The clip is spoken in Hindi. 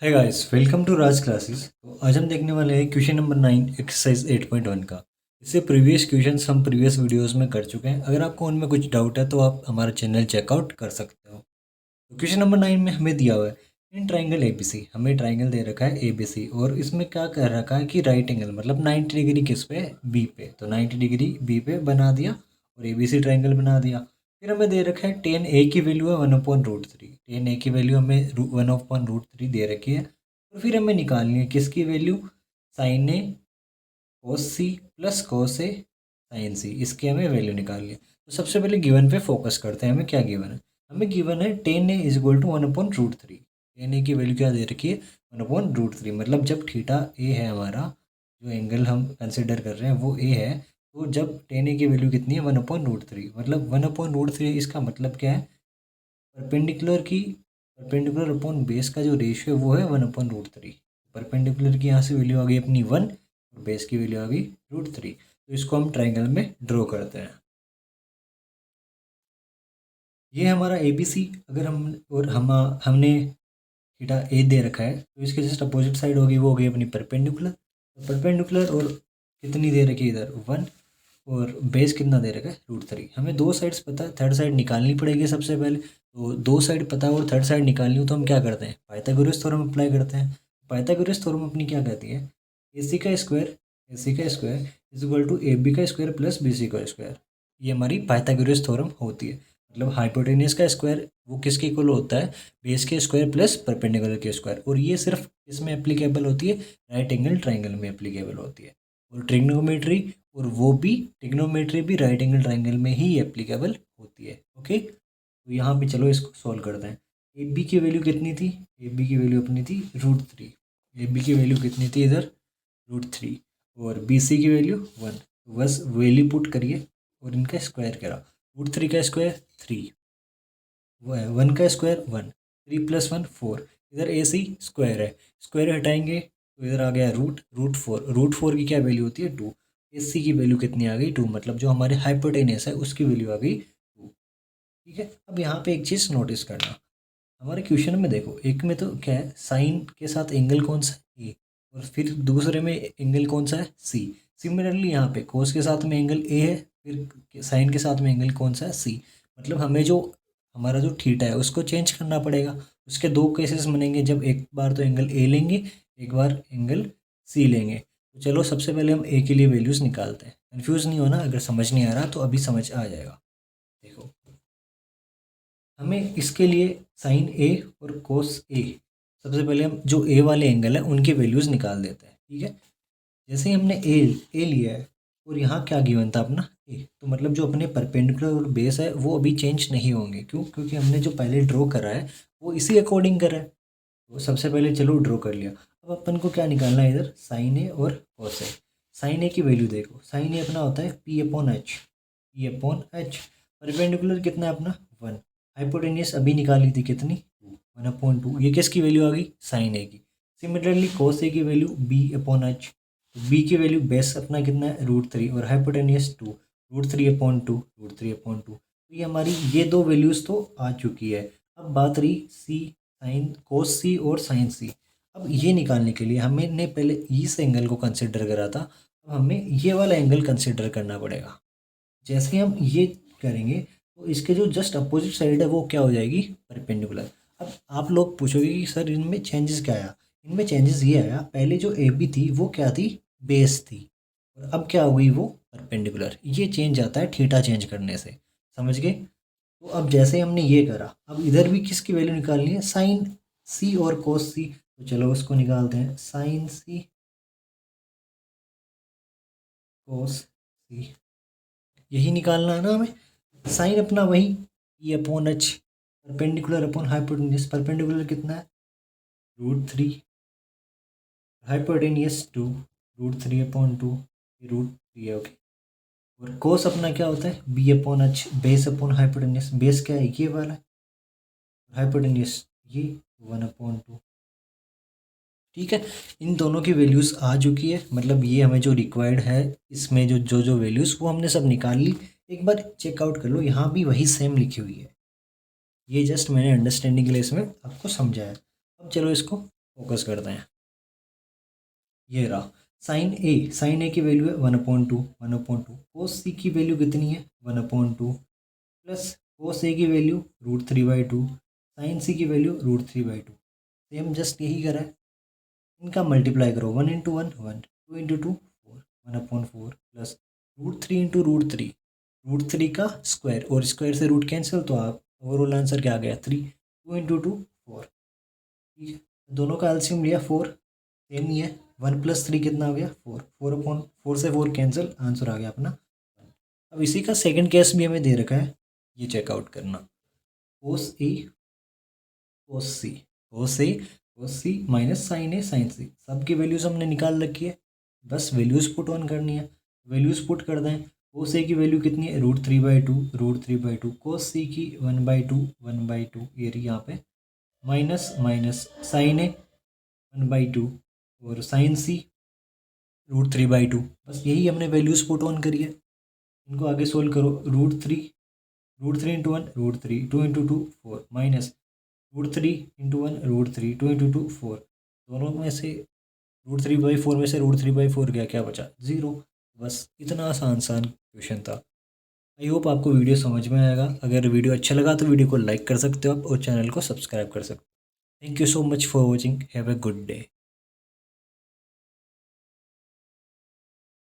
Hi guys, welcome to Raj classes. तो आज हम देखने वाले हैं क्वेश्चन नंबर 9 एक्सरसाइज 8.1 का। इससे प्रीवियस क्वेश्चंस हम प्रीवियस वीडियोस में कर चुके हैं। अगर आपको उनमें कुछ डाउट है तो आप हमारा चैनल चेकआउट कर सकते हो। तो क्वेश्चन नंबर 9 में हमें दिया हुआ है इन ट्राइंगल एबीसी। हमें ट्राइंगल दे रखा है एबीसी और इसमें क्या कर रखा है कि राइट एंगल मतलब 90 डिग्री किस पे, बी पे। तो 90 डिग्री बी पे बना दिया और एबीसी ट्राइंगल बना दिया। फिर हमें दे रखा है टेन ए की वैल्यू है 1/√3। टेन ए की वैल्यू हमें 1/√3 दे रखी है। और फिर हमें निकालनी है किसकी वैल्यू, साइन ए कोस सी प्लस कोस ए साइन सी। इसकी हमें वैल्यू निकालनी है। तो सबसे पहले गिवन पे फोकस करते हैं। हमें क्या गिवन है? हमें गिवन है tan A is equal to 1/√3। Tan A की वैल्यू क्या दे रखी है? 1/√3। मतलब जब थीटा ए है हमारा, जो एंगल हम कंसिडर कर रहे हैं वो ए है, तो जब टेन ए की वैल्यू कितनी है? 1/√3। मतलब 1/√3 इसका मतलब क्या है? परपेंडिकुलर अपॉन बेस का जो रेशियो है वो है 1/√3। परपेंडिकुलर की यहाँ से वैल्यू आ गई अपनी 1 और बेस की वैल्यू आ गई √3। तो इसको हम ट्राइंगल में ड्रॉ करते हैं। ये हमारा ए बी सी। अगर हमने थीटा ए दे रखा है तो इसके जस्ट अपोजिट साइड होगी, वो होगी अपनी परपेंडिकुलर। परपेंडिकुलर और कितनी दे रखी है इधर? 1। और बेस कितना दे रखा है? √3। हमें दो साइड्स पता है, थर्ड साइड निकालनी पड़ेगी सबसे पहले। तो दो साइड पता है और थर्ड साइड निकालनी हो तो हम क्या करते हैं? पाइथागोरस थ्योरम अप्लाई करते हैं। पाइथागोरस थ्योरम अपनी क्या कहती है? ए सी का square is equal to A B का स्क्वायर प्लस बी सी का स्क्वायर। ये हमारी पाइथागोरस थ्योरम होती है। मतलब हाइपोटेनियस का स्क्वायर वो किसके इक्वल होता है? बेस के स्क्वायर प्लस परपेंडिकुलर के स्क्वायर। और ये सिर्फ इसमें एप्लीकेबल होती है, राइट एंगल ट्राइंगल में एप्लीकेबल होती है। और ट्रिग्नोमेट्री, और वो भी ट्रिग्नोमेट्री भी राइट एंगल ट्राइंगल में ही एप्लीकेबल होती है। ओके, तो यहाँ पे चलो इसको सॉल्व करते हैं। ए बी की वैल्यू कितनी थी? ए बी की वैल्यू अपनी थी √3। ए बी की वैल्यू कितनी थी इधर? √3। और बी सी की वैल्यू 1। बस वैल्यू पुट करिए और इनका स्क्वायर करा। √3 का स्क्वायर 3, 1 का स्क्वायर 1, 3 + 1 4। इधर ए सी स्क्वायर है, स्क्वायर हटाएंगे तो इधर आ गया √4। √4 की क्या वैल्यू होती है? 2। एस सी की वैल्यू कितनी आ गई? 2। मतलब जो हमारे हाइपोटेनियस है उसकी वैल्यू आ गई 2। ठीक है, अब यहाँ पे एक चीज़ नोटिस करना। हमारे क्वेश्चन में देखो, एक में तो क्या है, साइन के साथ एंगल कौन सा है? ए। और फिर दूसरे में एंगल कौन सा है? सी। सिमिलरली यहाँ पे कोस के साथ में एंगल ए है, फिर साइन के साथ में एंगल कौन सा है? सी। मतलब हमें जो हमारा जो थीटा है उसको चेंज करना पड़ेगा। उसके दो केसेस बनेंगे, जब एक बार तो एंगल ए लेंगे, एक बार एंगल सी लेंगे। तो चलो सबसे पहले हम ए के लिए वैल्यूज़ निकालते हैं। कन्फ्यूज़ नहीं होना, अगर समझ नहीं आ रहा तो अभी समझ आ जाएगा। देखो, हमें इसके लिए साइन ए और कोस ए, सबसे पहले हम जो ए वाले एंगल है उनकी वैल्यूज़ निकाल देते हैं। ठीक है, जैसे ही हमने ए लिया है और यहाँ क्या गिवन था अपना? ए। तो मतलब जो अपने परपेंडिकुलर और बेस है वो अभी चेंज नहीं होंगे। क्यों? क्योंकि हमने जो पहले ड्रॉ करा है वो इसी अकॉर्डिंग करा है। तो सबसे पहले चलो ड्रॉ कर लिया। अब अपन को क्या निकालना है इधर? साइन ए और कोस ए। साइन ए की वैल्यू देखो, साइन ए अपना होता है P/H। P/H। परपेंडिकुलर कितना है अपना? 1। हाइपोटेनियस अभी निकाली थी कितनी? 2। 1/2। ये किसकी वैल्यू आ गई? साइन ए की। सिमिलरली कोस ए की वैल्यू B/H। तो बी की वैल्यू बेस अपना कितना है? √3 और हाइपोटेनियस 2। √3/2, √3/2। तो ये हमारी ये दो वैल्यूज़ तो आ चुकी है। अब बात रही सी, साइन कोस सी और साइन सी। अब ये निकालने के लिए हमने पहले इस एंगल को कंसिडर करा था, अब हमें ये वाला एंगल कंसिडर करना पड़ेगा। जैसे हम ये करेंगे तो इसके जो जस्ट अपोजिट साइड है वो क्या हो जाएगी? परपेंडिकुलर। अब आप लोग पूछोगे कि सर इनमें चेंजेस क्या आया? इनमें चेंजेस ये आया, पहले जो ए बी थी वो क्या थी? बेस थी। और अब क्या हो गई? वो परपेंडिकुलर। ये चेंज आता है थीटा चेंज करने से। समझ गए? तो अब जैसे हमने ये करा, अब इधर भी किसकी वैल्यू निकालनी है? साइन सी और कोस सी। तो चलो उसको निकालते हैं। साइन सी कोस सी, यही निकालना है ना हमें। साइन अपना वही P/H, perpendicular upon hypotenuse. Perpendicular कितना है? √3। हाइपोटेन्यूज 2, √3/2। √3 है, ओके। और कोस अपना क्या होता है? B/H, base upon hypotenuse. Base क्या है? ये वाला। हाइपोटेन्यूज ये 1/2। ठीक है, इन दोनों की वैल्यूज़ आ चुकी है। मतलब ये हमें जो रिक्वायर्ड है, इसमें जो जो जो वैल्यूज़ वो हमने सब निकाल ली। एक बार चेकआउट कर लो, यहाँ भी वही सेम लिखी हुई है। ये जस्ट मैंने अंडरस्टैंडिंग के लिए इसमें आपको समझाया। अब चलो इसको फोकस करते हैं। ये रहा साइन ए की वैल्यू है 1/2, 1/2। कोस सी की वैल्यू कितनी है 1/2 प्लस कोस ए की वैल्यू √3/2, साइन सी की वैल्यू √3/2। सेम जस्ट यही करा है, इनका मल्टीप्लाई करो 1 × 1 1, 2 × 2 4, 1/4 प्लस √3 × √3, √3 का स्क्वायर और स्क्वायर से रूट कैंसिल, तो आप ओवरऑल आंसर क्या आ गया 3, 2 × 2 4। ठीक है, दोनों का एलसीएम लिया 4, सेम ही है 1 + 3 कितना हो गया 4, 4/4 से 4 कैंसिल, आंसर आ गया अपना। अब इसी का सेकंड केस भी हमें दे रखा है, ये चेकआउट करना। कोस ए कोस सी कोस ए कोस सी माइनस साइन ए साइन सी, सबकी वैल्यूज हमने निकाल रखी है, बस वैल्यूज पुट ऑन करनी है। वैल्यूज पुट कर दें, कोस ए की वैल्यू कितनी है √3/2, √3/2, कोस सी की 1/2, 1/2 ये रही यहाँ पे, माइनस माइनस साइन ए 1/2 और साइन सी √3/2, बस यही हमने वैल्यूज पुट ऑन करी है। इनको आगे सोल्व करो, √3 × 1 √3, 2 × 2 4, माइनस √3 × 1 √3, 2 × 2 4, दोनों में से √3/4 में से √3/4 गया, क्या बचा 0। बस इतना आसान क्वेश्चन था। आई होप आपको वीडियो समझ में आएगा। अगर वीडियो अच्छा लगा तो वीडियो को लाइक कर सकते हो आप और चैनल को सब्सक्राइब कर सकते हो। Thank you so much for watching, have a good day.